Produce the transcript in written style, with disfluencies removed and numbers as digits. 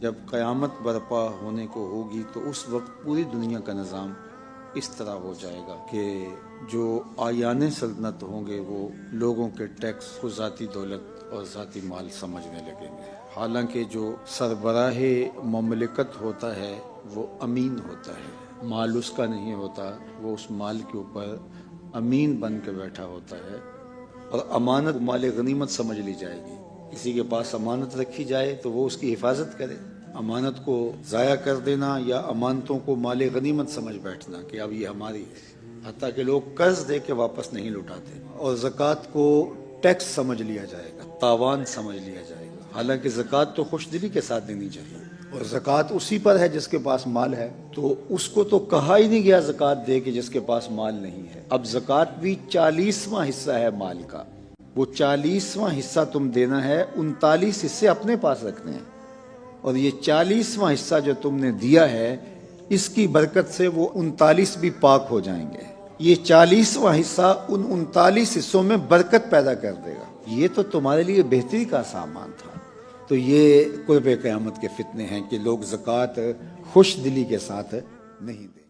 جب قیامت برپا ہونے کو ہوگی تو اس وقت پوری دنیا کا نظام اس طرح ہو جائے گا کہ جو آیان سلطنت ہوں گے وہ لوگوں کے ٹیکس کو ذاتی دولت اور ذاتی مال سمجھنے لگیں گے، حالانکہ جو سربراہ مملکت ہوتا ہے وہ امین ہوتا ہے، مال اس کا نہیں ہوتا، وہ اس مال کے اوپر امین بن کے بیٹھا ہوتا ہے، اور امانت مال غنیمت سمجھ لی جائے گی۔ کسی کے پاس امانت رکھی جائے تو وہ اس کی حفاظت کرے، امانت کو ضائع کر دینا یا امانتوں کو مال غنیمت سمجھ بیٹھنا کہ اب یہ ہماری ہے، حتیٰ کہ لوگ قرض دے کے واپس نہیں لوٹاتے، اور زکوٰۃ کو ٹیکس سمجھ لیا جائے گا، تاوان سمجھ لیا جائے گا، حالانکہ زکوٰۃ تو خوش دلی کے ساتھ دینی چاہیے، اور زکوٰۃ اسی پر ہے جس کے پاس مال ہے، تو اس کو تو کہا ہی نہیں گیا زکوٰۃ دے کہ جس کے پاس مال نہیں ہے۔ اب زکوٰۃ بھی 40واں حصہ ہے مال کا، وہ 40واں حصہ تم دینا ہے، 39 حصے اپنے پاس رکھنے ہیں، اور یہ 40واں حصہ جو تم نے دیا ہے اس کی برکت سے وہ 39 بھی پاک ہو جائیں گے، یہ 40واں حصہ ان 39 حصوں میں برکت پیدا کر دے گا۔ یہ تو تمہارے لیے بہتری کا سامان تھا۔ تو یہ قرب قیامت کے فتنے ہیں کہ لوگ زکوٰۃ خوش دلی کے ساتھ نہیں دیں۔